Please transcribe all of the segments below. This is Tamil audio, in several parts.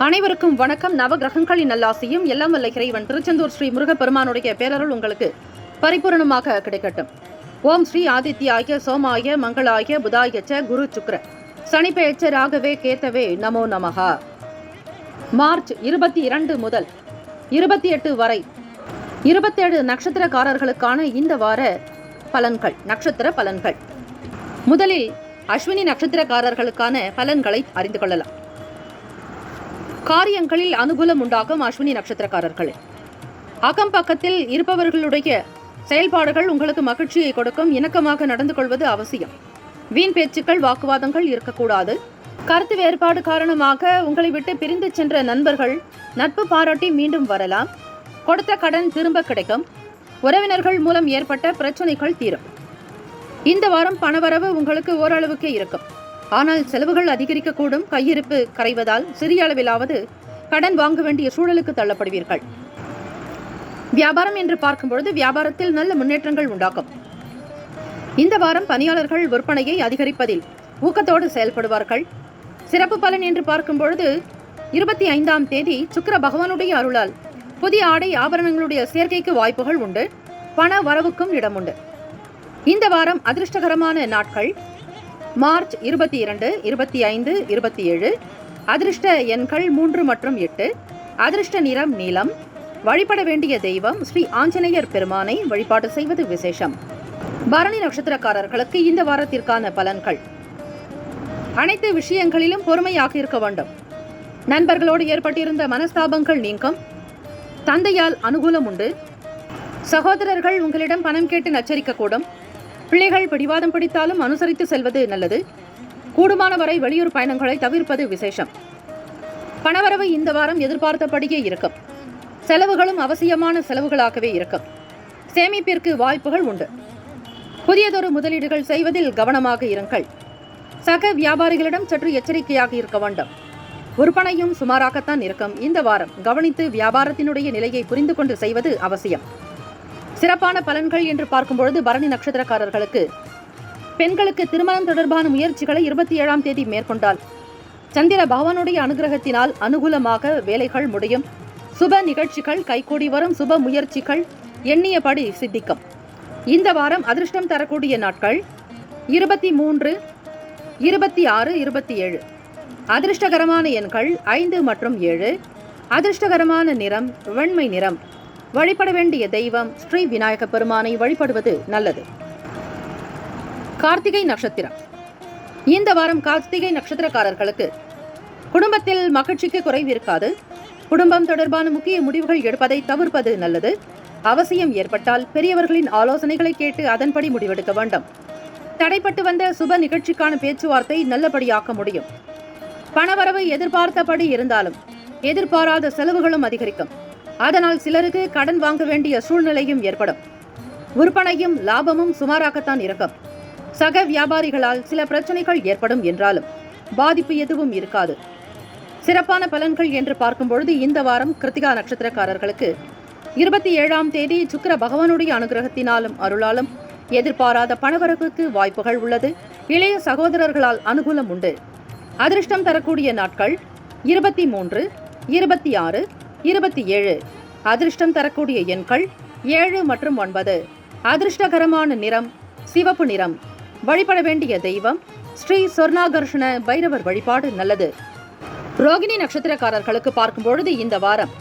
அனைவருக்கும் வணக்கம். நவகிரகங்களின் நல்லாசியும் எல்லாம் வல்ல இறைவன் திருச்செந்தூர் ஸ்ரீ முருகப்பெருமானுடைய பேரருள் உங்களுக்கு பரிபூர்ணமாக கிடைக்கட்டும். ஓம் ஸ்ரீ ஆதித்யாய சோமாய மங்களாய புதாயச்ச குரு சுக்ர சனிப்பெயர்ச்ச ராகவே கேத்தவே நமோ நமகா. மார்ச் 22 முதல் 28 வரை 27 நட்சத்திரக்காரர்களுக்கான இந்த வார பலன்கள், நட்சத்திர பலன்கள். முதலில் அஸ்வினி நட்சத்திரக்காரர்களுக்கான பலன்களை அறிந்து கொள்ளலாம். காரியங்களில் அனுகூலம் உண்டாகும் அஸ்வினி நட்சத்திரக்காரர்களே. அக்கம் பக்கத்தில் இருப்பவர்களுடைய செயல்பாடுகள் உங்களுக்கு மகிழ்ச்சியை கொடுக்கும். இணக்கமாக நடந்து கொள்வது அவசியம். வீண் பேச்சுக்கள், வாக்குவாதங்கள் இருக்கக்கூடாது. கருத்து வேறுபாடு காரணமாக உங்களை விட்டு பிரிந்து சென்ற நண்பர்கள் நட்பு பாராட்டி மீண்டும் வரலாம். கொடுத்த கடன் திரும்ப கிடைக்கும். உறவினர்கள் மூலம் ஏற்பட்ட பிரச்சனைகள் தீரும். இந்த வாரம் பணவரவு உங்களுக்கு ஓரளவுக்கே இருக்கும். ஆனால் செலவுகள் அதிகரிக்கக்கூடும். கையிருப்பு கரைவதால் சிறிய அளவிலாவது கடன் வாங்க வேண்டிய சூழலுக்கு தள்ளப்படுவீர்கள். வியாபாரம் என்று பார்க்கும்பொழுது வியாபாரத்தில் நல்ல முன்னேற்றங்கள் உண்டாகும். இந்த வாரம் பணியாளர்கள் விற்பனையை அதிகரிப்பதில் ஊக்கத்தோடு செயல்படுவார்கள். சிறப்பு பலன் என்று பார்க்கும்பொழுது 25ஆம் தேதி சுக்கிர பகவானுடைய அருளால் புதிய ஆடை ஆபரணங்களுடைய சேர்க்கைக்கு வாய்ப்புகள் உண்டு. பண வரவுக்கும் இடம் உண்டு. இந்த வாரம் அதிர்ஷ்டகரமான நாட்கள் மார்ச் 22, 25, 27. அதிர்ஷ்ட எண்கள் 3 மற்றும் 8. அதிர்ஷ்ட நிறம் நீலம். வழிபட வேண்டிய தெய்வம் ஸ்ரீ ஆஞ்சநேயர் பெருமானை வழிபாடு செய்வது விசேஷம். பரணி நட்சத்திரக்காரர்களுக்கு இந்த வாரத்திற்கான பலன்கள். அனைத்து விஷயங்களிலும் பொறுமையாக இருக்க வேண்டும். நண்பர்களோடு ஏற்பட்டிருந்த மனஸ்தாபங்கள் நீங்கும். தந்தையால் அனுகூலம் உண்டு. சகோதரர்கள் உங்களிடம் பணம் கேட்டு நச்சரிக்கக்கூடும். பிள்ளைகள் பிடிவாதம் பிடித்தாலும் அனுசரித்து செல்வது நல்லது. கூடுமான வரை வெளியூர் பயணங்களை தவிர்ப்பது விசேஷம். பணவரவு இந்த வாரம் எதிர்பார்த்தபடியே இருக்கும். செலவுகளும் அவசியமான செலவுகளாகவே இருக்கும். சேமிப்பிற்கு வாய்ப்புகள் உண்டு. புதியதொரு முதலீடுகள் செய்வதில் கவனமாக இருங்கள். சக வியாபாரிகளிடம் சற்று எச்சரிக்கையாக இருக்க வேண்டும். விற்பனையும் சுமாராகத்தான் இருக்கும். இந்த வாரம் கவனித்து வியாபாரத்தினுடைய நிலையை புரிந்து கொண்டு செய்வது அவசியம். சிறப்பான பலன்கள் என்று பார்க்கும்பொழுது பரணி நட்சத்திரக்காரர்களுக்கு பெண்களுக்கு திருமணம் தொடர்பான முயற்சிகளை 27ஆம் தேதி மேற்கொண்டால் சந்திர பகவானுடைய அனுகிரகத்தினால் அனுகூலமாக வேலைகள் முடியும். சுப நிகழ்ச்சிகள் கைகூடி வரும். சுப முயற்சிகள் எண்ணியபடி சித்திக்கும். இந்த வாரம் அதிர்ஷ்டம் தரக்கூடிய நாட்கள் 23, 26, 27. அதிர்ஷ்டகரமான எண்கள் 5 மற்றும் 7. அதிர்ஷ்டகரமான நிறம் வெண்மை நிறம். வழிபட வேண்டிய தெய்வம் ஸ்ரீ விநாயக பெருமானை வழிபடுவது நல்லது. கார்த்திகை நட்சத்திரம். இந்த வாரம் கார்த்திகை நட்சத்திரக்காரர்களுக்கு குடும்பத்தில் மகிழ்ச்சிக்கு குறைவு இருக்காது. குடும்பம் தொடர்பான முக்கிய முடிவுகள் எடுப்பதை தவிர்ப்பது நல்லது. அவசியம் ஏற்பட்டால் பெரியவர்களின் ஆலோசனைகளை கேட்டு அதன்படி முடிவெடுக்க வேண்டும். தடைப்பட்டு வந்த சுப நிகழ்ச்சிக்கான பேச்சுவார்த்தை நல்லபடியாக்க முடியும். பணவரவு எதிர்பார்த்தபடி இருந்தாலும் எதிர்பாராத செலவுகளும் அதிகரிக்கும். அதனால் சிலருக்கு கடன் வாங்க வேண்டிய சூழ்நிலையும் ஏற்படும். விற்பனையும் லாபமும் சுமாராகத்தான் இருக்கும். சக வியாபாரிகளால் சில பிரச்சனைகள் ஏற்படும் என்றாலும் பாதிப்பு எதுவும் இருக்காது. சிறப்பான பலன்கள் என்று பார்க்கும்பொழுது இந்த வாரம் கிருத்திகா நட்சத்திரக்காரர்களுக்கு 27ஆம் தேதி சுக்கிர பகவானுடைய அனுகிரகத்தினாலும் அருளாலும் எதிர்பாராத பணவரவுக்கு வாய்ப்புகள் உள்ளது. இளைய சகோதரர்களால் அனுகூலம் உண்டு. அதிர்ஷ்டம் தரக்கூடிய நாட்கள் 23, 26, 27. அதிர்ஷ்டம் தரக்கூடிய எண்கள் 7 மற்றும் 9. அதிர்ஷ்டகரமான நிறம் சிவப்பு நிறம். வழிபட வேண்டிய தெய்வம் ஸ்ரீ சொர்ணாகர்ஷண பைரவர் வழிபாடு நல்லது. ரோகிணி நட்சத்திரக்காரர்களுக்கு பார்க்கும்பொழுது இந்த வாரம்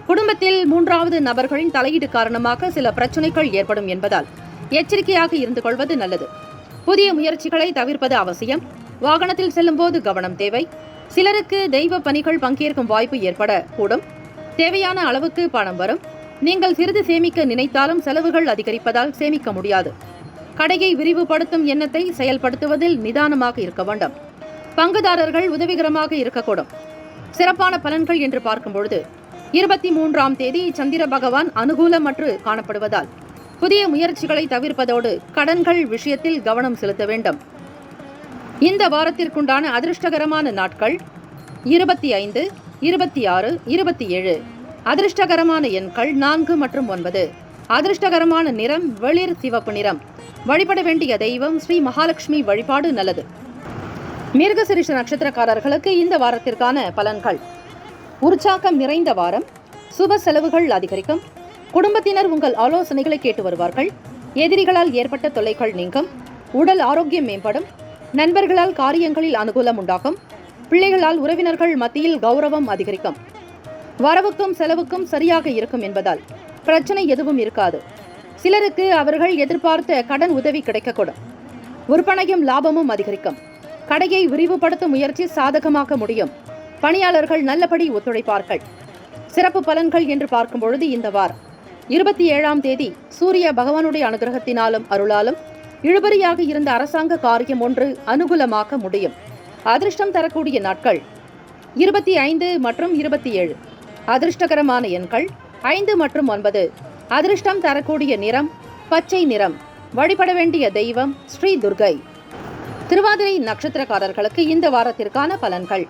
குடும்பத்தில் 3வது நபர்களின் தலையீடு காரணமாக சில பிரச்சனைகள் ஏற்படும் என்பதால் எச்சரிக்கையாக இருந்து கொள்வது நல்லது. புதிய முயற்சிகளை தவிர்ப்பது அவசியம். வாகனத்தில் செல்லும் போது கவனம் தேவை. சிலருக்கு தெய்வ பணிகள் பங்கேற்கும் வாய்ப்பு ஏற்பட கூடும். தேவையான அளவுக்கு பணம் வரும். நீங்கள் சிறிது சேமிக்க நினைத்தாலும் செலவுகள் அதிகரிப்பதால் சேமிக்க முடியாது. கடையை விரிவுபடுத்தும் எண்ணத்தை செயல்படுத்துவதில் நிதானமாக இருக்க வேண்டும். பங்குதாரர்கள் உதவிகரமாக இருக்கக்கூடும். சிறப்பான பலன்கள் என்று பார்க்கும்பொழுது 23ஆம் தேதி சந்திர பகவான் அனுகூலமற்று காணப்படுவதால் புதிய முயற்சிகளை தவிர்ப்பதோடு கடன்கள் விஷயத்தில் கவனம் செலுத்த வேண்டும். இந்த வாரத்திற்குண்டான அதிர்ஷ்டகரமான நாட்கள் 25, 26, 27. அதிர்ஷ்டகரமான எண்கள் 4 மற்றும் 9. அதிர்ஷ்டகரமான நிறம் வெளிர் சிவப்பு நிறம். வழிபட வேண்டிய தெய்வம் ஸ்ரீ மகாலட்சுமி வழிபாடு நல்லது. மிருகசிரிஷ நட்சத்திரக்காரர்களுக்கு இந்த வாரத்திற்கான பலன்கள். உற்சாகம் நிறைந்த வாரம். சுப செலவுகள் அதிகரிக்கும். குடும்பத்தினர் உங்கள் ஆலோசனைகளை கேட்டு வருவார்கள். எதிரிகளால் ஏற்பட்ட தொல்லைகள் நீங்கும். உடல் ஆரோக்கியம் மேம்படும். நண்பர்களால் காரியங்களில் அனுகூலம் உண்டாகும். பிள்ளைகளால் உறவினர்கள் மத்தியில் கௌரவம் அதிகரிக்கும். வரவுக்கும் செலவுக்கும் சரியாக இருக்கும் என்பதால் பிரச்சனை எதுவும் இருக்காது. சிலருக்கு அவர்கள் எதிர்பார்த்த கடன் உதவி கிடைக்கக்கூடும். விற்பனையும் லாபமும் அதிகரிக்கும். கடையை விரிவுபடுத்தும் முயற்சி சாதகமாக்க முடியும். பணியாளர்கள் நல்லபடி ஒத்துழைப்பார்கள். சிறப்பு பலன்கள் என்று பார்க்கும் பொழுது இந்த வாரம் 27ஆம் தேதி சூரிய பகவானுடைய அனுகிரகத்தினாலும் அருளாலும் இழுபறியாக இருந்த அரசாங்க காரியம் ஒன்று அனுகூலமாக்க முடியும். அதிர்ஷ்டம் தரக்கூடிய நாட்கள் 25 மற்றும் 27. அதிர்ஷ்டகரமான எண்கள் 5 மற்றும் 9. அதிர்ஷ்டம் தரக்கூடிய நிறம் பச்சை நிறம். வழிபட வேண்டிய தெய்வம் ஸ்ரீ துர்கை. திருவாதிரை நட்சத்திரக்காரர்களுக்கு இந்த வாரத்திற்கான பலன்கள்.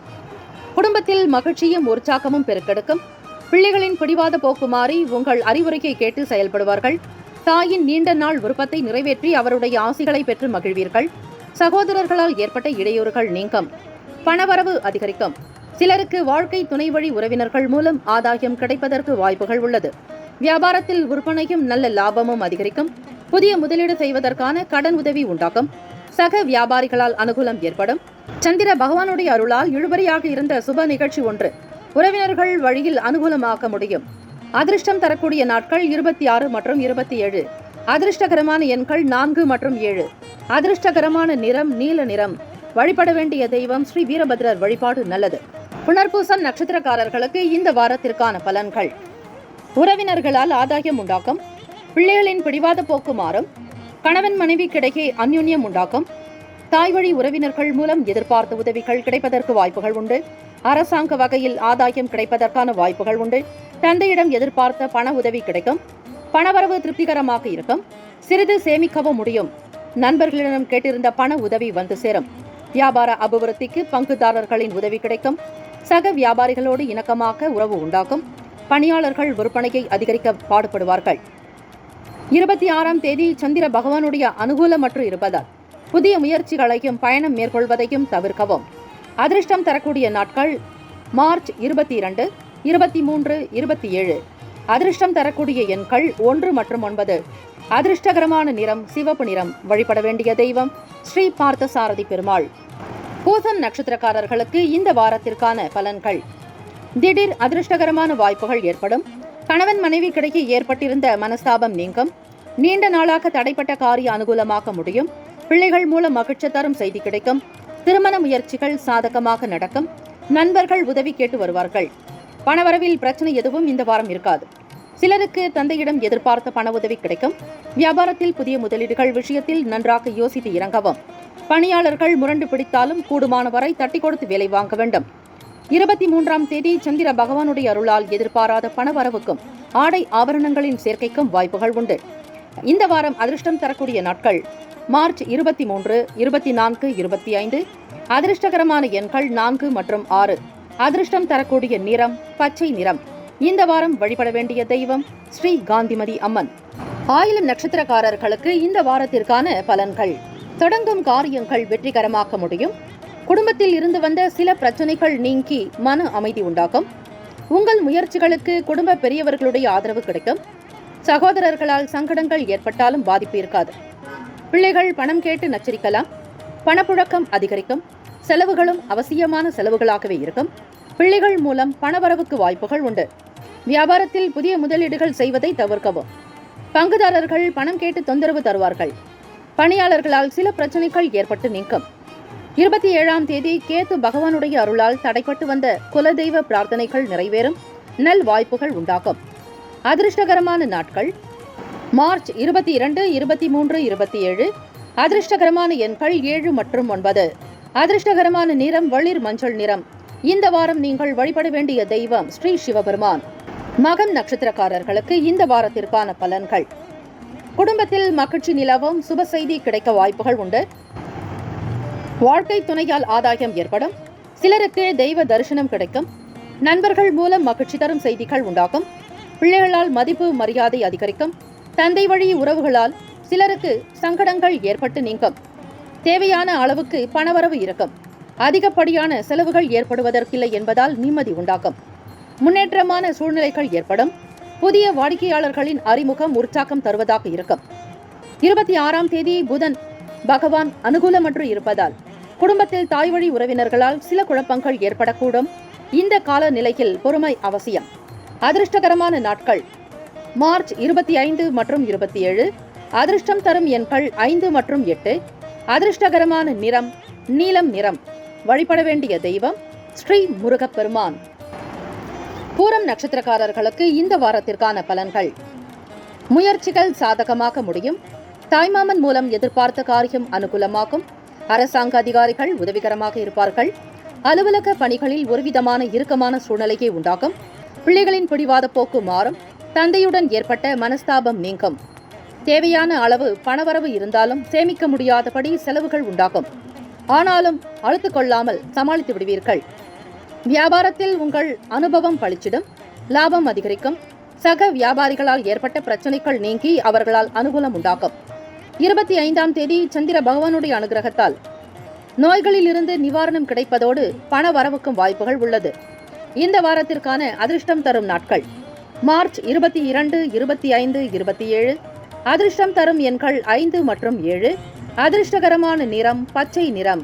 குடும்பத்தில் மகிழ்ச்சியும் உற்சாகமும் பெருக்கெடுக்கும். பிள்ளைகளின் பிடிவாத போக்கு மாறி உங்கள் அறிவுரையை கேட்டு செயல்படுவார்கள். தாயின் நீண்ட நாள் விருப்பத்தை நிறைவேற்றி அவருடைய ஆசிகளை பெற்று மகிழ்வீர்கள். சகோதரர்களால் ஏற்பட்ட இடையூறுகள் நீங்கும். பணவரவு அதிகரிக்கும். சிலருக்கு வாழ்க்கை துணை வழி உறவினர்கள் மூலம் ஆதாயம் கிடைப்பதற்கு வாய்ப்புகள் உள்ளது. வியாபாரத்தில் விற்பனையும் நல்ல லாபமும் அதிகரிக்கும். புதிய முதலீடு செய்வதற்கான கடன் உதவி உண்டாகும். சக வியாபாரிகளால் அனுகூலம் ஏற்படும். சந்திர பகவானுடைய அருளால் இழுபறியாக இருந்த சுப நிகழ்ச்சி ஒன்று உறவினர்கள் வழியில் அனுகூலமாக்க முடியும். அதிர்ஷ்டம் தரக்கூடிய நாட்கள் 26 மற்றும் 27. அதிர்ஷ்டகரமான எண்கள் 4 மற்றும் 7. அதிர்ஷ்டகரமான நிறம் நீல நிறம். வழிபட வேண்டிய தெய்வம் ஸ்ரீ வீரபத்ரர் வழிபாடு நல்லது. புனர்பூசம் நட்சத்திரக்காரர்களுக்கு இந்த வாரத்திற்கான பலன்கள். உறவினர்களால் ஆதாயம் உண்டாக்கும். பிள்ளைகளின் பிடிவாத போக்கு மாறும். கணவன் மனைவிக்கிடையே அந்யுன்யம் உண்டாக்கும். தாய் வழி உறவினர்கள் மூலம் எதிர்பார்த்த உதவிகள் கிடைப்பதற்கு வாய்ப்புகள் உண்டு. அரசாங்க வகையில் ஆதாயம் கிடைப்பதற்கான வாய்ப்புகள் உண்டு. தந்தையிடம் எதிர்பார்த்த பண உதவி கிடைக்கும். பணவரவு திருப்திகரமாக இருக்கும். சிறிது சேமிக்கவும் முடியும். நண்பர்களிடம் கேட்டிருந்த பண உதவி வந்து சேரும். வியாபார அபிவிருத்திக்கு பங்குதாரர்களின் உதவி கிடைக்கும். சக வியாபாரிகளோடு இணக்கமாக உறவு உண்டாகும். பணியாளர்கள் விற்பனையை அதிகரிக்க பாடுபடுவார்கள். 26ஆம் தேதி சந்திர பகவானுடைய அனுகூலமற்று இருப்பதால் புதிய முயற்சிகளையும் பயணம் மேற்கொள்வதையும் தவிர்க்கவும். அதிர்ஷ்டம் தரக்கூடிய நாட்கள் மார்ச் 22, 23, 27. அதிர்ஷ்டம் தரக்கூடிய எண்கள் 1 மற்றும் 9. அதிர்ஷ்டகரமான நிறம் சிவப்பு நிறம். வழிபட வேண்டிய தெய்வம் ஸ்ரீ பார்த்தசாரதி பெருமாள். பூசம் நட்சத்திரக்காரர்களுக்கு இந்த வாரத்திற்கான பலன்கள். திடீர் அதிர்ஷ்டகரமான வாய்ப்புகள் ஏற்படும். கணவன் மனைவிக்கிடையே ஏற்பட்டிருந்த மனஸ்தாபம் நீங்கும். நீண்ட நாளாக தடைப்பட்ட காரிய அனுகூலமாக்க முடியும். பிள்ளைகள் மூலம் மகிழ்ச்சி தரும் செய்தி கிடைக்கும். திருமண முயற்சிகள் சாதகமாக நடக்கும். நண்பர்கள் உதவி கேட்டு வருவார்கள். பணவரவில் பிரச்சனை எதுவும் இந்த வாரம் இருக்காது. சிலருக்கு தந்தையிடம் எதிர்பார்த்த பண உதவி கிடைக்கும். வியாபாரத்தில் புதிய முதலீடுகள் விஷயத்தில் நன்றாக யோசித்து இறங்கவும். பணியாளர்கள் முரண்டு பிடித்தாலும் கூடுமான வரை தட்டி கொடுத்து வேலை வாங்க வேண்டும். 23ஆம் தேதி சந்திர பகவானுடைய அருளால் எதிர்பாராத பணவரவுக்கும் ஆடை ஆபரணங்களின் சேர்க்கைக்கும் வாய்ப்புகள் உண்டு. இந்த வாரம் அதிர்ஷ்டம் தரக்கூடிய நாட்கள் மார்ச் 23, 24, 25. அதிர்ஷ்டகரமான எண்கள் 4 மற்றும் 6. அதிர்ஷ்டம் தரக்கூடிய நிறம் பச்சை நிறம். இந்த வாரம் வழிபட வேண்டிய தெய்வம் ஸ்ரீ காந்திமதி அம்மன். ஆயிலம் நட்சத்திரக்காரர்களுக்கு இந்த வாரத்திற்கான பலன்கள். தொடங்கும் காரியங்கள் வெற்றிகரமாக்க முடியும். குடும்பத்தில் இருந்து வந்த சில பிரச்சனைகள் நீங்கி மன அமைதி உண்டாகும். உங்கள் முயற்சிகளுக்கு குடும்ப பெரியவர்களுடைய ஆதரவு கிடைக்கும். சகோதரர்களால் சங்கடங்கள் ஏற்பட்டாலும் பாதிப்பு இருக்காது. பிள்ளைகள் பணம் கேட்டு நச்சரிக்கலாம். பணப்புழக்கம் அதிகரிக்கும். செலவுகளும் அவசியமான செலவுகளாகவே இருக்கும். பிள்ளைகள் மூலம் பணவரவுக்கு வாய்ப்புகள் உண்டு. வியாபாரத்தில் புதிய முதலீடுகள் செய்வதை தவிர்க்கவும். பங்குதாரர்கள் பணம் கேட்டு தொந்தரவு தருவார்கள். பணியாளர்களால் சில பிரச்சனைகள் ஏற்பட்டு நீங்கும். 27ஆம் தேதி கேத்து பகவானுடைய அருளால் தடைப்பட்டு வந்த குலதெய்வ பிரார்த்தனைகள் நிறைவேறும். நல் வாய்ப்புகள் உண்டாகும். அதிர்ஷ்டகரமான நாட்கள் மார்ச் 22, 23, 27. அதிர்ஷ்டகரமான எண்கள் 7 மற்றும் 9. அதிர்ஷ்டகரமான நிறம் வெளிர் மஞ்சள் நிறம். இந்த வாரம் நீங்கள் வழிபட வேண்டிய தெய்வம் ஸ்ரீ சிவபெருமான். மகம் நட்சத்திரக்காரர்களுக்கு இந்த வாரத்திற்கான பலன்கள். குடும்பத்தில் மகிழ்ச்சி நிலவும். சுப செய்தி கிடைக்க வாய்ப்புகள் உண்டு. வாழ்க்கை துணையால் ஆதாயம் ஏற்படும். சிலருக்கு தெய்வ தரிசனம் கிடைக்கும். நண்பர்கள் மூலம் மகிழ்ச்சி தரும் செய்திகள் உண்டாகும். பிள்ளைகளால் மதிப்பு மரியாதை அதிகரிக்கும். தந்தை வழி உறவுகளால் சிலருக்கு சங்கடங்கள் ஏற்பட்டு நீங்கும். தேவையான அளவுக்கு பணவரவு இருக்கும். அதிகப்படியான செலவுகள் ஏற்படுவதற்கில்லை என்பதால் நிம்மதி உண்டாகும். முன்னேற்றமான சூழ்நிலைகள் ஏற்படும். புதிய வாடிக்கையாளர்களின் அறிமுகம் உற்சாகம் தருவதாக இருக்கும். 26ஆம் தேதி புதன் பகவான் அனுகூலமற்று இருப்பதால் குடும்பத்தில் தாய்வழி உறவினர்களால் சில குழப்பங்கள் ஏற்படக்கூடும். இந்த கால நிலையில் பொறுமை அவசியம். அதிர்ஷ்டகரமான நாட்கள் மார்ச் 25 மற்றும் 27. அதிர்ஷ்டம் தரும் எண்கள் 5 மற்றும் 8. அதிர்ஷ்டகரமான நிறம் நீலம் நிறம். வழிபட வேண்டிய தெய்வம் ஸ்ரீ முருகப்பெருமான். பூரம் நட்சத்திரக்காரர்களுக்கு இந்த வாரத்திற்கான பலன்கள். முயற்சிகள் சாதகமாக முடியும். தாய்மாமன் மூலம் எதிர்பார்த்த காரியம் அனுகூலமாகும். அரசாங்க அதிகாரிகள் உதவிகரமாக இருப்பார்கள். அலுவலக பணிகளில் ஒருவிதமான இறுக்கமான சூழ்நிலையே உண்டாகும். பிள்ளைகளின் பிடிவாத போக்கு மாறும். தந்தையுடன் ஏற்பட்ட மனஸ்தாபம் நீங்கும். தேவையான அளவு பணவரவு இருந்தாலும் சேமிக்க முடியாதபடி செலவுகள் உண்டாகும். ஆனாலும் அழுத்துக் கொள்ளாமல் சமாளித்து விடுவீர்கள். வியாபாரத்தில் உங்கள் அனுபவம் பளிச்சிடும். லாபம் அதிகரிக்கும். சக வியாபாரிகளால் ஏற்பட்ட பிரச்சனைகள் நீங்கி அவர்களால் அனுகூலம் உண்டாகும். 25ஆம் தேதி சந்திர பகவானுடைய அனுகிரகத்தால் நோய்களிலிருந்து நிவாரணம் கிடைப்பதோடு பண வரவுக்கும் வாய்ப்புகள் உள்ளது. இந்த வாரத்திற்கான அதிர்ஷ்டம் தரும் நாட்கள் மார்ச் 22, 25, 27. அதிர்ஷ்டம் தரும் எண்கள் 5 மற்றும் 7. அதிர்ஷ்டகரமான நிறம் பச்சை நிறம்.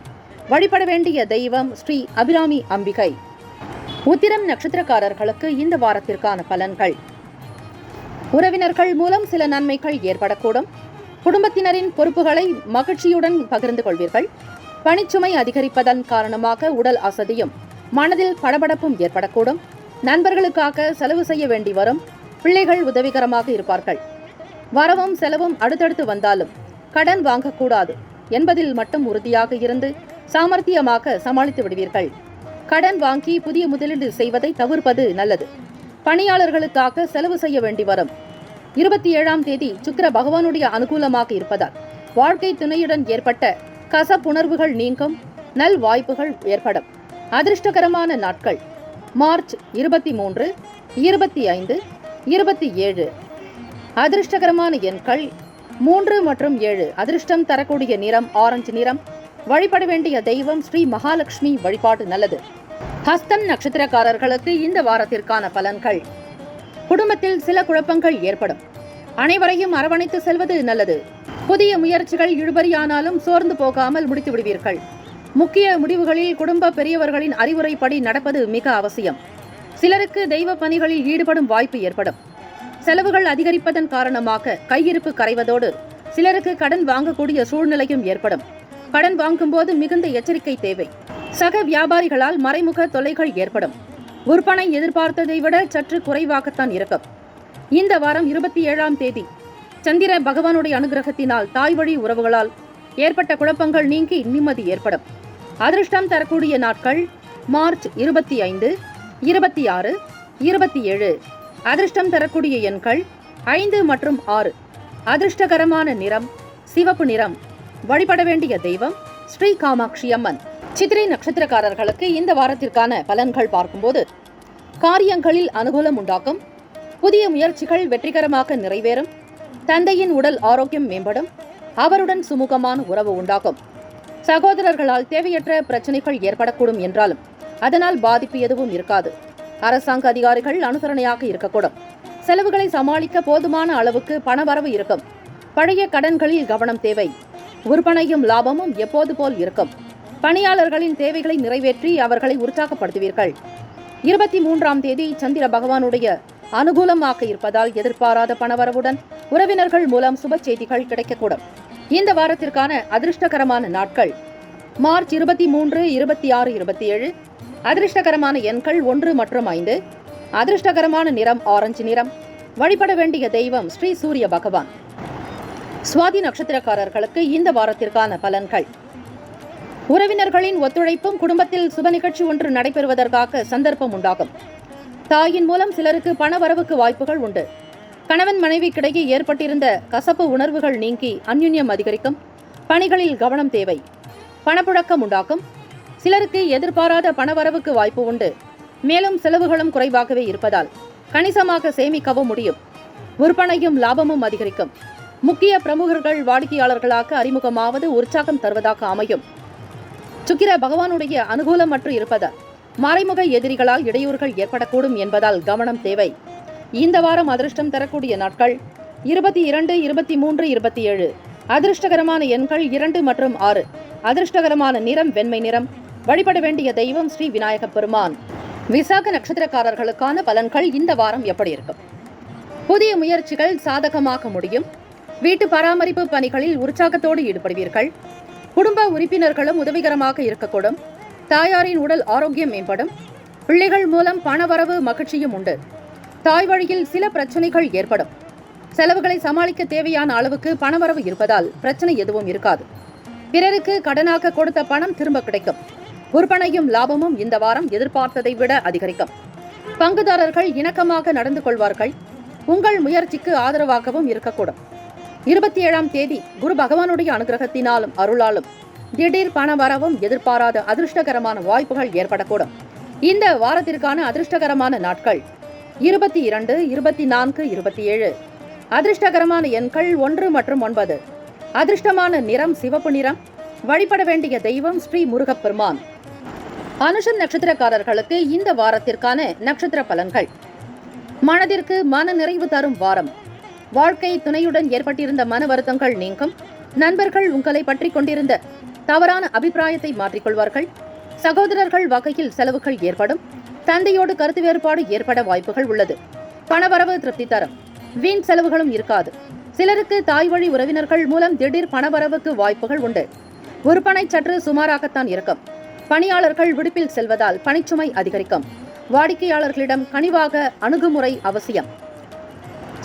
வழிபட வேண்டிய தெய்வம் ஸ்ரீ அபிராமி அம்பிகை. உத்திரம் நட்சத்திரக்காரர்களுக்கு இந்த வாரத்திற்கான பலன்கள். உறவினர்கள் மூலம் சில நன்மைகள் ஏற்படக்கூடும். குடும்பத்தினரின் பொறுப்புகளை மகிழ்ச்சியுடன் பகிர்ந்து கொள்வீர்கள். பணிச்சுமை அதிகரிப்பதன் காரணமாக உடல் அசதியும் மனதில் படபடப்பும் ஏற்படக்கூடும். நண்பர்களுக்காக செலவு செய்ய வேண்டி வரும். பிள்ளைகள் உதவிகரமாக இருப்பார்கள். வரவும் செலவும் அடுத்தடுத்து வந்தாலும் கடன் வாங்கக்கூடாது என்பதில் மட்டும் உறுதியாக இருந்து சாமர்த்தியமாக சமாளித்து விடுவீர்கள். கடன் வாங்கி புதிய முதலீடு செய்வதை தவிர்ப்பது நல்லது. பணியாளர்களுக்காக செலவு செய்ய வேண்டி வரும். 27ஆம் தேதி சுக்கிர பகவானுடைய அனுகூலமாக இருப்பதால் வாழ்க்கை துணையுடன் ஏற்பட்ட கசப்புணர்வுகள் நீங்கும். நல் வாய்ப்புகள் ஏற்படும். அதிர்ஷ்டகரமான நாட்கள் மார்ச் 23, 25, 27. அதிர்ஷ்டகரமான எண்கள் 3 மற்றும் 7. அதிர்ஷ்டம் தரக்கூடிய நிறம் ஆரஞ்சு நிறம். வழிபட வேண்டிய தெய்வம் ஸ்ரீ மகாலட்சுமி வழிபாடு நல்லது. ஹஸ்தம் நட்சத்திரக்காரர்களுக்கு இந்த வாரத்திற்கான பலன்கள். குடும்பத்தில் சில குழப்பங்கள் ஏற்படும். அனைவரையும் அரவணைத்து செல்வது நல்லது. புதிய முயற்சிகள் இழுபறியானாலும் சோர்ந்து போகாமல் முடித்து விடுவீர்கள். முக்கிய முடிவுகளில் குடும்ப பெரியவர்களின் அறிவுரைப்படி நடப்பது மிக அவசியம். சிலருக்கு தெய்வ பணிகளில் ஈடுபடும் வாய்ப்பு ஏற்படும். செலவுகள் அதிகரிப்பதன் காரணமாக கையிருப்பு கரைவதோடு சிலருக்கு கடன் வாங்கக்கூடிய சூழ்நிலையும் ஏற்படும். கடன் வாங்கும்போது மிகுந்த எச்சரிக்கை தேவை. சக வியாபாரிகளால் மறைமுக தொல்லைகள் ஏற்படும். விற்பனை எதிர்பார்த்ததை விட சற்று குறைவாகத்தான் இருக்கும். இந்த வாரம் 27ஆம் தேதி சந்திர பகவானுடைய அனுகிரகத்தினால் தாய் வழி உறவுகளால் ஏற்பட்ட குழப்பங்கள் நீங்கி நிம்மதி ஏற்படும். அதிர்ஷ்டம் தரக்கூடிய நாட்கள் மார்ச் 25, 26, 27. அதிர்ஷ்டம் தரக்கூடிய எண்கள் 5 மற்றும் 6. அதிர்ஷ்டகரமான நிறம் சிவப்பு நிறம். வழிபட வேண்டிய தெய்வம் ஸ்ரீ காமாட்சி அம்மன். சித்திரை நட்சத்திரக்காரர்களுக்கு இந்த வாரத்திற்கான பலன்கள் பார்க்கும்போது காரியங்களில் அனுகூலம் உண்டாக்கும். புதிய முயற்சிகள் வெற்றிகரமாக நிறைவேறும். தந்தையின் உடல் ஆரோக்கியம் மேம்படும். அவருடன் சுமூகமான உறவு உண்டாகும். சகோதரர்களால் தேவையற்ற பிரச்சனைகள் ஏற்படக்கூடும் என்றாலும் அதனால் பாதிப்பு எதுவும் இருக்காது. அரசாங்க அதிகாரிகள் அனுசரணையாக இருக்கக்கூடும். செலவுகளை சமாளிக்க போதுமான அளவுக்கு பணவரவு இருக்கும். பழைய கடன்களில் கவனம் தேவை. விற்பனையும் லாபமும் எப்போது போல் இருக்கும். பணியாளர்களின் தேவைகளை நிறைவேற்றி அவர்களை உற்சாகப்படுத்துவீர்கள். 23ஆம் தேதி சந்திர பகவானுடைய அனுகூலமாக இருப்பதால் எதிர்பாராத பணவரவுடன் உறவினர்கள் மூலம் சுப செய்திகள் கிடைக்கக்கூடும். இந்த வாரத்திற்கான அதிர்ஷ்டகரமான நாட்கள் மார்ச் 23, 26, 27. அதிர்ஷ்டகரமான எண்கள் 1 மற்றும் 5. அதிர்ஷ்டகரமான நிறம் ஆரஞ்சு நிறம். வழிபட வேண்டிய தெய்வம் ஸ்ரீ சூரிய பகவான். சுவாதி நட்சத்திரக்காரர்களுக்கு இந்த வாரத்திற்கான பலன்கள். உறவினர்களின் ஒத்துழைப்பும் குடும்பத்தில் சுப நிகழ்ச்சி ஒன்று நடைபெறுவதற்காக சந்தர்ப்பம் உண்டாகும். தாயின் மூலம் சிலருக்கு பணவரவுக்கு வாய்ப்புகள் உண்டு. கணவன் மனைவிக்கிடையே ஏற்பட்டிருந்த கசப்பு உணர்வுகள் நீங்கி அந்யுன்யம் அதிகரிக்கும். பணிகளில் கவனம் தேவை. பணப்புழக்கம் உண்டாகும். சிலருக்கு எதிர்பாராத பணவரவுக்கு வாய்ப்பு உண்டு. மேலும் செலவுகளும் குறைவாகவே இருப்பதால் கணிசமாக சேமிக்கவும் முடியும். விற்பனையும் லாபமும் அதிகரிக்கும். முக்கிய பிரமுகர்கள் வாடிக்கையாளர்களாக அறிமுகமாவது உற்சாகம் தருவதாக அமையும். சுக்கிர பகவானுடைய அனுகூலமற்று இருப்பதால் மறைமுக எதிரிகளால் இடையூறுகள் ஏற்படக்கூடும் என்பதால் கவனம் தேவை. இந்த வாரம் அதிர்ஷ்டம் தரக்கூடிய நாட்கள் 22, 23, 27. அதிர்ஷ்டகரமான எண்கள் 2 மற்றும் 6. அதிர்ஷ்டகரமான நிறம் வெண்மை நிறம். வழிபட வேண்டிய தெய்வம் ஸ்ரீ விநாயக பெருமான். விசாக நட்சத்திரக்காரர்களுக்கான பலன்கள் இந்த வாரம் எப்படி இருக்கும்? புதிய முயற்சிகள் சாதகமாக முடியும். வீட்டு பராமரிப்பு பணிகளில் உற்சாகத்தோடு ஈடுபடுவீர்கள். குடும்ப உறுப்பினர்களும் உதவிகரமாக இருக்கக்கூடும். தாயாரின் உடல் ஆரோக்கியம் மேம்படும். பிள்ளைகள் மூலம் பணவரவு மகிழ்ச்சியும் உண்டு. தாய் வழியில் சில பிரச்சனைகள் ஏற்படும். செலவுகளை சமாளிக்க தேவையான அளவுக்கு பணவரவு இருப்பதால் பிரச்சனை எதுவும் இருக்காது. பிறருக்கு கடனாக கொடுத்த பணம் திரும்ப கிடைக்கும். விற்பனையும் லாபமும் இந்த வாரம் எதிர்பார்த்ததை விட அதிகரிக்கும். பங்குதாரர்கள் இணக்கமாக நடந்து கொள்வார்கள். உங்கள் முயற்சிக்கு ஆதரவாகவும் இருக்கக்கூடும். 27ஆம் தேதி குரு பகவானுடைய அனுகிரகத்தினாலும் அருளாலும் திடீர் பண வரவும் எதிர்பாராத அதிர்ஷ்டகரமான வாய்ப்புகள் ஏற்படக்கூடும். இந்த வாரத்திற்கான அதிர்ஷ்டகரமான நாட்கள் 22, 24, 27. அதிர்ஷ்டகரமான எண்கள் 1 மற்றும் 9. அதிர்ஷ்டமான நிறம் சிவப்பு நிறம். வழிபட வேண்டிய தெய்வம் ஸ்ரீ முருகப்பெருமான். அனுஷம் நட்சத்திரக்காரர்களுக்கு இந்த வாரத்திற்கான நட்சத்திர பலன்கள். மனதிற்கு மன நிறைவு தரும் வாரம். வாழ்க்கை துணையுடன் ஏற்பட்டிருந்த மன வருத்தங்கள் நீங்கும். நண்பர்கள் உங்களை பற்றி கொண்டிருந்த தவறான அபிப்பிராயத்தை மாற்றிக்கொள்வார்கள். சகோதரர்கள் வகையில் செலவுகள் ஏற்படும். தந்தையோடு கருத்து வேறுபாடு ஏற்பட வாய்ப்புகள் உள்ளது. பணவரவு திருப்தி தரும். வீண் செலவுகளும் இருக்காது. சிலருக்கு தாய் வழி உறவினர்கள் மூலம் திடீர் பணவரவுக்கு வாய்ப்புகள் உண்டு. விற்பனை சற்று சுமாராகத்தான் இருக்கும். பணியாளர்கள் விடுப்பில் செல்வதால் பணிச்சுமை அதிகரிக்கும். வாடிக்கையாளர்களிடம் கனிவாக அணுகுமுறை அவசியம்.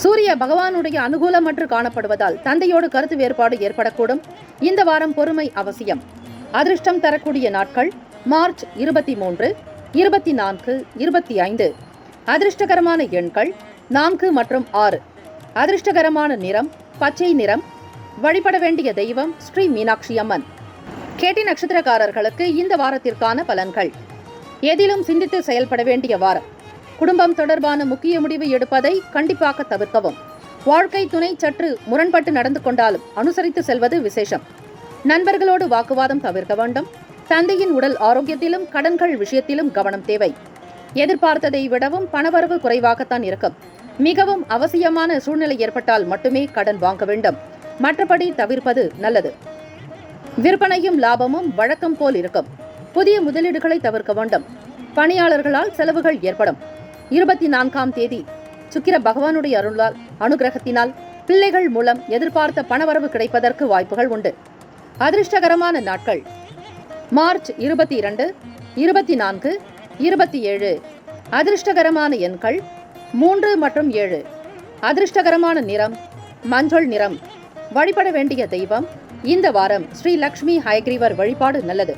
சூரிய பகவானுடைய அனுகூலமற்று காணப்படுவதால் தந்தையோடு கருத்து வேறுபாடு ஏற்படக்கூடும். இந்த வாரம் பொறுமை அவசியம். அதிர்ஷ்டம் தரக்கூடிய நாட்கள் மார்ச் 23, 24, 25. அதிர்ஷ்டகரமான எண்கள் 4 மற்றும் 6. அதிர்ஷ்டகரமான நிறம் பச்சை நிறம். வழிபட வேண்டிய தெய்வம் ஸ்ரீ மீனாட்சி அம்மன். கேட்டி நட்சத்திரக்காரர்களுக்கு இந்த வாரத்திற்கான பலன்கள். எதிலும் சிந்தித்து செயல்பட வேண்டிய வாரம். குடும்பம் தொடர்பான முக்கிய முடிவு எடுப்பதை கண்டிப்பாக தவிர்க்கவும். வாழ்க்கை துணை சற்று முரண்பட்டு நடந்து கொண்டாலும் அனுசரித்து செல்வது விசேஷம். நண்பர்களோடு வாக்குவாதம் தவிர்க்க வேண்டும். தந்தையின் உடல் ஆரோக்கியத்திலும் கடன்கள் விஷயத்திலும் கவனம் தேவை. எதிர்பார்த்ததை விடவும் பணவரவு குறைவாகத்தான் இருக்கும். மிகவும் அவசியமான சூழ்நிலை ஏற்பட்டால் மட்டுமே கடன் வாங்க வேண்டும். மற்றபடி தவிர்ப்பது நல்லது. விற்பனையும் லாபமும் வழக்கம் போல் இருக்கும். புதிய முதலீடுகளை தவிர்க்க வேண்டும். பணியாளர்களால் செலவுகள் ஏற்படும். 24ஆம் தேதி சுக்கிர பகவானுடைய அருளால் அனுகிரகத்தினால் பிள்ளைகள் மூலம் எதிர்பார்த்த பணவரவு கிடைப்பதற்கு வாய்ப்புகள் உண்டு. அதிர்ஷ்டகரமான நாட்கள் மார்ச் 22, 24, 27. அதிர்ஷ்டகரமான எண்கள் 3 மற்றும் 7. அதிர்ஷ்டகரமான நிறம் மஞ்சள் நிறம். வழிபட வேண்டிய தெய்வம் இந்த வாரம் ஸ்ரீ லக்ஷ்மி ஹயக்ரீவர் வழிபாடு நல்லது.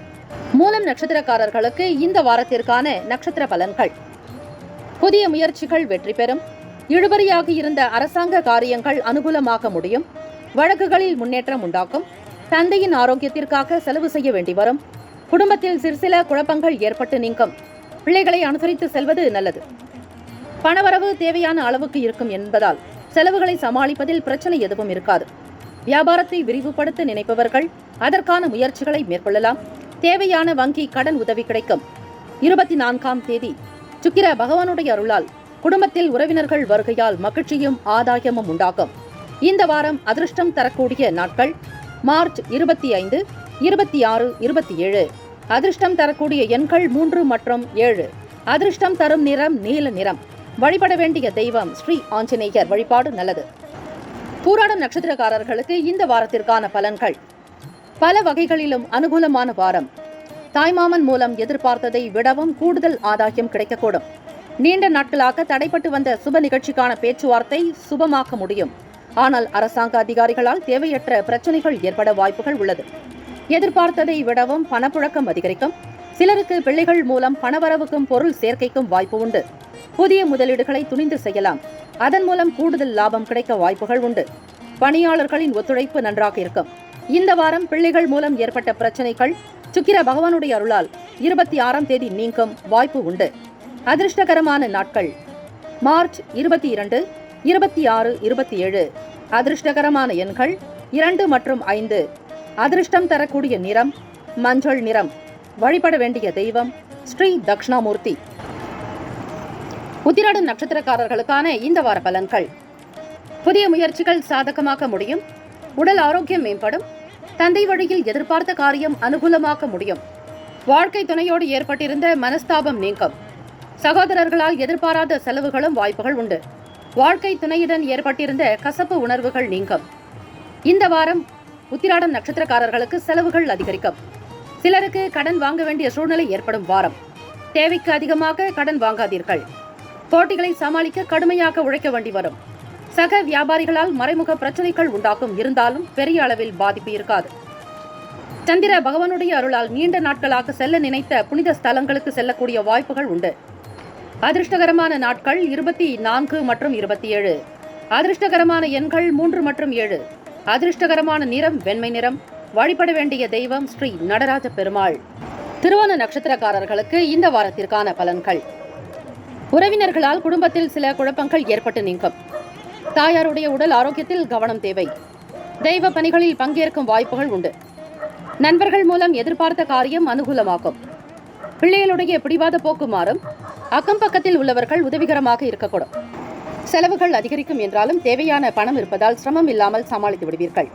மூலம் நட்சத்திரக்காரர்களுக்கு இந்த வாரத்திற்கான நட்சத்திர பலன்கள். புதிய முயற்சிகள் வெற்றி பெறும். இழுபறியாக இருந்த அரசாங்க காரியங்கள் அனுகூலமாக முடியும். வழக்குகளில் முன்னேற்றம் உண்டாக்கும். தந்தையின் ஆரோக்கியத்திற்காக செலவு செய்ய வேண்டி வரும். குடும்பத்தில் சிற்சில குழப்பங்கள் ஏற்பட்டு நீங்கும். பிள்ளைகளை அனுசரித்து செல்வது நல்லது. பணவரவு தேவையான அளவுக்கு இருக்கும் என்பதால் செலவுகளை சமாளிப்பதில் பிரச்சனை எதுவும் இருக்காது. வியாபாரத்தை விரிவுபடுத்த நினைப்பவர்கள் அதற்கான முயற்சிகளை மேற்கொள்ளலாம். தேவையான வங்கி கடன் உதவி கிடைக்கும். 24ஆம் தேதி சுக்கிர பகவானுடைய அருளால் குடும்பத்தில் உறவினர்கள் வருகையால் மகிழ்ச்சியும் ஆதாயமும் உண்டாகும். இந்த வாரம் அதிர்ஷ்டம் தரக்கூடிய நாட்கள் மார்ச் 25, 26, 27. அதிர்ஷ்டம் தரக்கூடிய எண்கள் 3 மற்றும் 7. அதிர்ஷ்டம் தரும் நிறம் நீல நிறம். வழிபட வேண்டிய தெய்வம் ஸ்ரீ ஆஞ்சநேயர் வழிபாடு நல்லது. பூராடம் நட்சத்திரக்காரர்களுக்கு இந்த வாரத்திற்கான பலன்கள். பல வகைகளிலும் அனுகூலமான வாரம். தாய்மாமன் மூலம் எதிர்பார்த்ததை விடவும் கூடுதல் ஆதாயம் கிடைக்கக்கூடும். நீண்ட நாட்களாக தடைப்பட்டு வந்த சுப நிகழ்ச்சிக்கான பேச்சுவார்த்தை சுபமாக்க முடியும். ஆனால் அரசாங்க அதிகாரிகளால் தேவையற்ற பிரச்சனைகள் ஏற்பட வாய்ப்புகள் உள்ளது. எதிர்பார்த்ததை விடவும் பணப்புழக்கம் அதிகரிக்கும். சிலருக்கு பிள்ளைகள் மூலம் பணவரவுக்கும் பொருள் சேர்க்கைக்கும் வாய்ப்பு உண்டு. புதிய முதலீடுகளை துணிந்து செய்யலாம். அதன் மூலம் கூடுதல் லாபம் கிடைக்க வாய்ப்புகள் உண்டு. பணியாளர்களின் ஒத்துழைப்பு நன்றாக இருக்கும். இந்த வாரம் பிள்ளைகள் மூலம் ஏற்பட்ட பிரச்சனைகள் சுக்கிர பகவானுடைய அருளால் 26ஆம் தேதி நீங்கும் வாய்ப்பு உண்டு. அதிர்ஷ்டகரமான நாட்கள் மார்ச் 22, 26, 27. அதிர்ஷ்டகரமான எண்கள் 2 மற்றும் 5. அதிர்ஷ்டம் தரக்கூடிய நிறம் மஞ்சள் நிறம். வழிபட வேண்டிய தெய்வம் ஸ்ரீ தக்ஷணாமூர்த்தி. உத்திராடம் நட்சத்திரக்காரர்களுக்கான இந்த வார பலன்கள். புதிய முயற்சிகள் சாதகமாக்க முடியும். உடல் ஆரோக்கியம் மேம்படும். தந்தை வழியில் எதிர்பார்த்த காரியம் அனுகூலமாக்க முடியும். வாழ்க்கை துணையோடு ஏற்பட்டிருந்த மனஸ்தாபம் நீங்கும். சகோதரர்களால் எதிர்பாராத செலவுகளும் வாய்ப்புகள் உண்டு. வாழ்க்கை துணையுடன் ஏற்பட்டிருந்த கசப்பு உணர்வுகள் நீங்கும். இந்த வாரம் உத்திராடம் நட்சத்திரக்காரர்களுக்கு செலவுகள் அதிகரிக்கும். சிலருக்கு கடன் வாங்க வேண்டிய சூழ்நிலை ஏற்படும் வாரம். தேவைக்கு அதிகமாக கடன் வாங்காதீர்கள். போட்டிகளை சமாளிக்க கடுமையாக உழைக்க வேண்டி வரும். சக வியாபாரிகளால் மறைமுக பிரச்சனைகள் உண்டாகும். இருந்தாலும் பெரிய அளவில் பாதிப்பு இருக்காது. சந்திர பகவானுடைய அருளால் நீண்ட நாட்களாக செல்ல நினைத்த புனித ஸ்தலங்களுக்கு செல்லக்கூடிய வாய்ப்புகள் உண்டு. அதிர்ஷ்டகரமான நாட்கள் 24 மற்றும் 27. அதிர்ஷ்டகரமான எண்கள் 3 மற்றும் 7. அதிர்ஷ்டகரமான நிறம் வெண்மை நிறம். வழிபட வேண்டிய தெய்வம் ஸ்ரீ நடராஜ பெருமாள். திருவோண நட்சத்திரக்காரர்களுக்கு இந்த வாரத்திற்கான பலன்கள். உறவினர்களால் குடும்பத்தில் சில குழப்பங்கள் ஏற்பட்டு நீங்கும். தாயாருடைய உடல் ஆரோக்கியத்தில் கவனம் தேவை. தெய்வ பணிகளில் பங்கேற்கும் வாய்ப்புகள் உண்டு. நண்பர்கள் மூலம் எதிர்பார்த்த காரியம் அனுகூலமாகும். பிள்ளைகளுடைய பிடிவாத போக்கு மாறும். அக்கம் பக்கத்தில் உள்ளவர்கள் உதவிகரமாக இருக்கக்கூடும். செலவுகள் அதிகரிக்கும் என்றாலும் தேவையான பணம் இருப்பதால் சிரமம் இல்லாமல் சமாளித்து விடுவீர்கள்.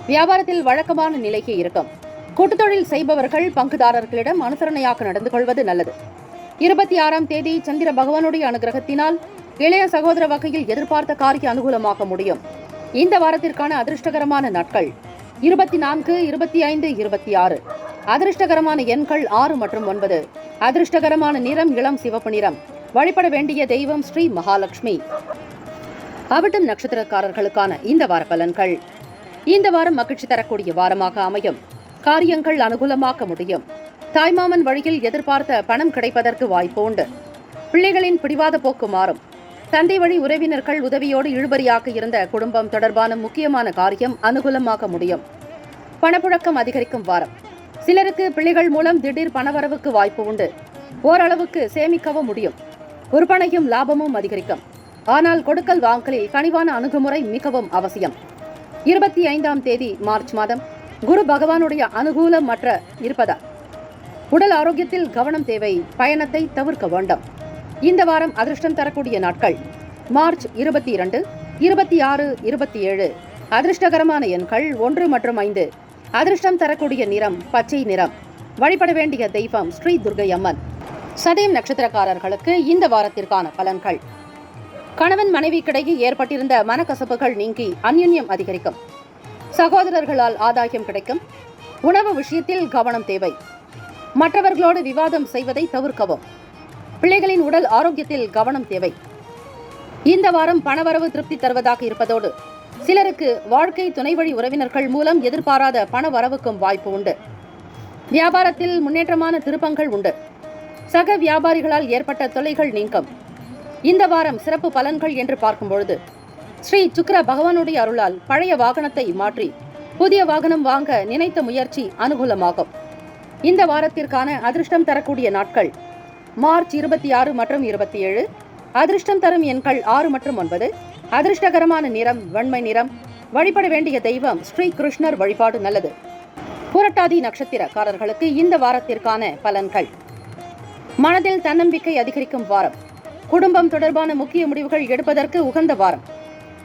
வியாபாரத்தில் வழக்கமான நிலைக்கு இருக்கும். கூட்டுத்தொழில் செய்பவர்கள் பங்குதாரர்களிடம் அனுசரணையாக நடந்து கொள்வது நல்லது. 26ஆம் தேதி சந்திர பகவானுடைய அனுகிரகத்தினால் இளைய சகோதர வகையில் எதிர்பார்த்த காரிய அனுகூலமாக முடியும். இந்த வாரத்திற்கான அதிர்ஷ்டகரமான நாட்கள் 24, 25, 26. அதிர்ஷ்டகரமான எண்கள் 6 மற்றும் 9. அதிர்ஷ்டகரமான நிறம் இளம் சிவப்பு நிறம். வழிபட வேண்டிய தெய்வம் ஸ்ரீ மகாலட்சுமி. அவிட்டம் நட்சத்திரக்காரர்களுக்கான இந்த வார பலன்கள். இந்த வாரம் மகிழ்ச்சி தரக்கூடிய வாரமாக அமையும். காரியங்கள் அனுகூலமாக்க முடியும். தாய்மாமன் வழியில் எதிர்பார்த்த பணம் கிடைப்பதற்கு வாய்ப்பு உண்டு. பிள்ளைகளின் பிடிவாத போக்கு மாறும். தந்தை வழி உறவினர்கள் உதவியோடு இழுபறியாக இருந்த குடும்பம் தொடர்பான முக்கியமான காரியம் அனுகூலமாக முடியும். பணப்புழக்கம் அதிகரிக்கும் வாரம். சிலருக்கு பிள்ளைகள் மூலம் திடீர் பணவரவுக்கு வாய்ப்பு உண்டு. ஓரளவுக்கு சேமிக்கவும் முடியும். விற்பனையும் லாபமும் அதிகரிக்கும். ஆனால் கொடுக்கல் வாங்கலில் கனிவான அணுகுமுறை மிகவும் அவசியம். 25ஆம் தேதி மார்ச் மாதம் குரு பகவானுடைய அனுகூலம் மற்ற இருப்பதால் உடல் ஆரோக்கியத்தில் கவனம் தேவை. பயணத்தை தவிர்க்க வேண்டும். இந்த வாரம் அதிர்ஷ்டம் தரக்கூடிய நாட்கள் மார்ச் 22, 26, 27. அதிர்ஷ்டகரமான எண்கள் 1 மற்றும் 5. அதிர்ஷ்டம் தரக்கூடிய நிறம் பச்சை நிறம். வழிபட வேண்டிய தெய்வம் ஸ்ரீ துர்கை அம்மன். சதயம் நட்சத்திரக்காரர்களுக்கு இந்த வாரத்திற்கான பலன்கள். கணவன் மனைவிக்கிடையே ஏற்பட்டிருந்த மனக்கசப்புகள் நீங்கி அந்யுன்யம் அதிகரிக்கும். சகோதரர்களால் ஆதாயம் கிடைக்கும். உணவு விஷயத்தில் கவனம் தேவை. மற்றவர்களோடு விவாதம் செய்வதை தவிர்க்கவும். பிள்ளைகளின் உடல் ஆரோக்கியத்தில் கவனம் தேவை. இந்த வாரம் பணவரவு திருப்தி தருவதாக இருப்பதோடு சிலருக்கு வாழ்க்கை துணைவழி உறவினர்கள் மூலம் எதிர்பாராத பண வரவுக்கும் வாய்ப்பு உண்டு. வியாபாரத்தில் முன்னேற்றமான திருப்பங்கள் உண்டு. சக வியாபாரிகளால் ஏற்பட்ட தொல்லைகள் நீங்கும். இந்த வாரம் சிறப்பு பலன்கள் என்று பார்க்கும்பொழுது ஸ்ரீ சுக்கிர பகவானுடைய அருளால் பழைய வாகனத்தை மாற்றி புதிய வாகனம் வாங்க நினைத்த முயற்சி அனுகூலமாகும். இந்த வாரத்திற்கான அதிர்ஷ்டம் தரக்கூடிய நாட்கள் மார்ச் 26 மற்றும் 27. அதிர்ஷ்டம் தரும் எண்கள் 6 மற்றும் 9. அதிர்ஷ்டகரமான நிறம் வெண்மை நிறம். வழிபட வேண்டிய தெய்வம் ஸ்ரீ கிருஷ்ணர் வழிபாடு நல்லது. புரட்டாதி நட்சத்திரக்காரர்களுக்கு இந்த வாரத்திற்கான பலன்கள். மனதில் தன்னம்பிக்கை அதிகரிக்கும் வாரம். குடும்பம் தொடர்பான முக்கிய முடிவுகள் எடுப்பதற்கு உகந்த வாரம்.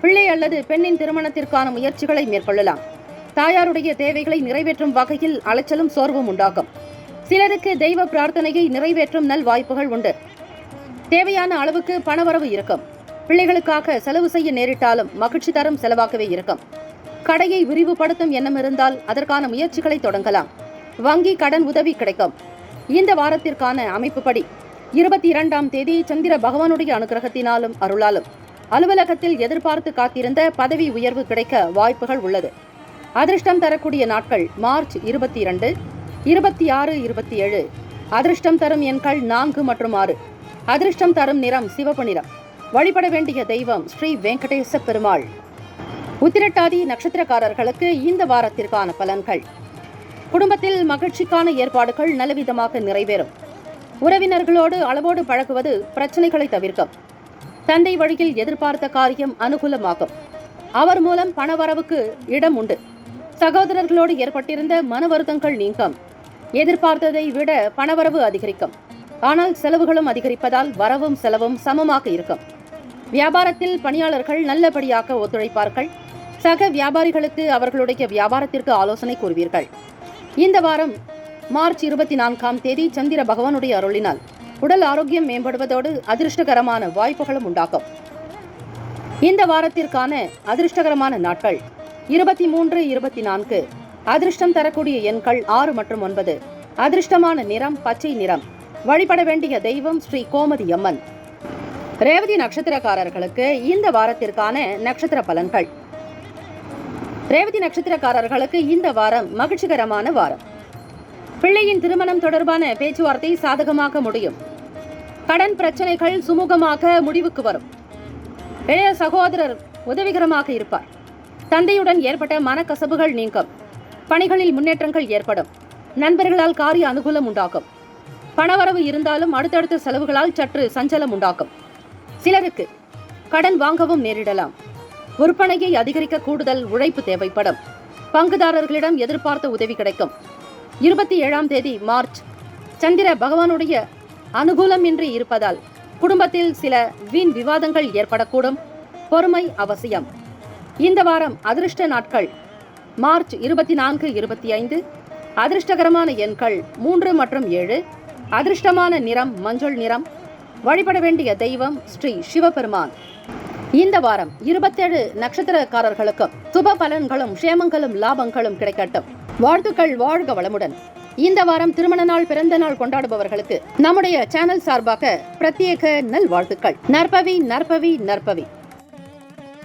பிள்ளை அல்லது பெண்ணின் திருமணத்திற்கான முயற்சிகளை மேற்கொள்ளலாம். தாயாருடைய தேவைகளை நிறைவேற்றும் வகையில் அலைச்சலும் சோர்வும் உண்டாகும். சிலருக்கு தெய்வ பிரார்த்தனையை நிறைவேற்றும் நல் வாய்ப்புகள் உண்டு. தேவையான அளவுக்கு பணவரவு இருக்கும். பிள்ளைகளுக்காக செலவு செய்ய நேரிட்டாலும் மகிழ்ச்சி தரும் செலவாகவே இருக்கும். கடையை விரிவுபடுத்தும் எண்ணம் இருந்தால் அதற்கான முயற்சிகளை தொடங்கலாம். வங்கி கடன் உதவி கிடைக்கும். இந்த வாரத்திற்கான அமைப்புப்படி 22ஆம் தேதி சந்திர பகவானுடைய அனுகிரகத்தினாலும் அருளாலும் அலுவலகத்தில் எதிர்பார்த்து காத்திருந்த பதவி உயர்வு கிடைக்க வாய்ப்புகள் உள்ளது. அதிர்ஷ்டம் தரக்கூடிய நாட்கள் மார்ச் 22, 26, 27. அதிர்ஷ்டம் தரும் எண்கள் 4 மற்றும் 6. அதிர்ஷ்டம் தரும் நிறம் சிவப்பு நிறம். வழிபட வேண்டிய தெய்வம் ஸ்ரீ வெங்கடேச பெருமாள். உத்திரட்டாதி நட்சத்திரக்காரர்களுக்கு இந்த வாரத்திற்கான பலன்கள். குடும்பத்தில் மகிழ்ச்சிக்கான ஏற்பாடுகள் நல்லவிதமாக நிறைவேறும். உறவினர்களோடு அளவோடு பழகுவது பிரச்சனைகளை தவிர்க்கும். தந்தை வழியில் எதிர்பார்த்த காரியம் அனுகூலமாகும். அவர் மூலம் பணவரவுக்கு இடம் உண்டு. சகோதரர்களோடு ஏற்பட்டிருந்த மன வருத்தங்கள் நீங்கும். எதிர்பார்த்ததை விட பணவரவு அதிகரிக்கும். ஆனால் செலவுகளும் அதிகரிப்பதால் வரவும் செலவும் சமமாக இருக்கும். வியாபாரத்தில் பணியாளர்கள் நல்லபடியாக ஒத்துழைப்பார்கள். சக வியாபாரிகளுக்கு அவர்களுடைய வியாபாரத்திற்கு ஆலோசனை கூறுவீர்கள். இந்த வாரம் மார்ச் 24ஆம் தேதி சந்திர பகவானுடைய அருளினால் உடல் ஆரோக்கியம் மேம்படுவதோடு அதிர்ஷ்டகரமான வாய்ப்புகளும் உண்டாகும். இந்த வாரத்திற்கான அதிர்ஷ்டகரமான நாட்கள் 23, 24. அதிர்ஷ்டம் தரக்கூடிய எண்கள் 6 மற்றும் 9. அதிர்ஷ்டமான நிறம் பச்சை நிறம். வழிபட வேண்டிய தெய்வம் ஸ்ரீ கோமதி அம்மன். ரேவதி நட்சத்திரக்காரர்களுக்கு இந்த வாரத்திற்கான நட்சத்திர பலன்கள். ரேவதி நட்சத்திரக்காரர்களுக்கு இந்த வாரம் மகிழ்ச்சிகரமான வாரம். பிள்ளையின் திருமணம் தொடர்பான பேச்சுவார்த்தை சாதகமாக முடியும். கடன் பிரச்சனைகள் சுமூகமாக முடிவுக்கு வரும். இளைய சகோதரர் உதவிகரமாக இருப்பார். தந்தையுடன் ஏற்பட்ட மனக்கசப்புகள் நீங்கும். பணிகளில் முன்னேற்றங்கள் ஏற்படும். நண்பர்களால் காரிய அனுகூலம் உண்டாகும். பணவரவு இருந்தாலும் அடுத்தடுத்த செலவுகளால் சற்று சஞ்சலம் உண்டாகும். சிலருக்கு கடன் வாங்கவும் நேரிடலாம். விற்பனையை அதிகரிக்க கூடுதல் உழைப்பு தேவைப்படும். பங்குதாரர்களிடம் எதிர்பார்த்த உதவி கிடைக்கும். 27ஆம் தேதி மார்ச் சந்திர பகவானுடைய அனுகூலமின்றி இருப்பதால் குடும்பத்தில் சில வீண் விவாதங்கள் ஏற்படக்கூடும். பொறுமை அவசியம். இந்த வாரம் அதிர்ஷ்ட நாட்கள் மார்ச் 24, 25. அதிர்ஷ்டகரமான எண்கள் 3 மற்றும் 7. அதிர்ஷ்டமான நிறம் மஞ்சள் நிறம். வழிபட வேண்டிய தெய்வம் ஸ்ரீ சிவபெருமான். இந்த வாரம் 27 நட்சத்திரக்காரர்களுக்கும் சுப பலன்களும் க்ஷேமங்களும் லாபங்களும் கிடைக்கட்டும். வாழ்த்துக்கள். வாழ்க வளமுடன். இந்த வாரம் திருமண நாள் பிறந்த நாள் கொண்டாடுபவர்களுக்கு நம்முடைய சேனல் சார்பாக பிரத்யேக நல்வாழ்த்துக்கள். நற்பவி நற்பவி நற்பவி.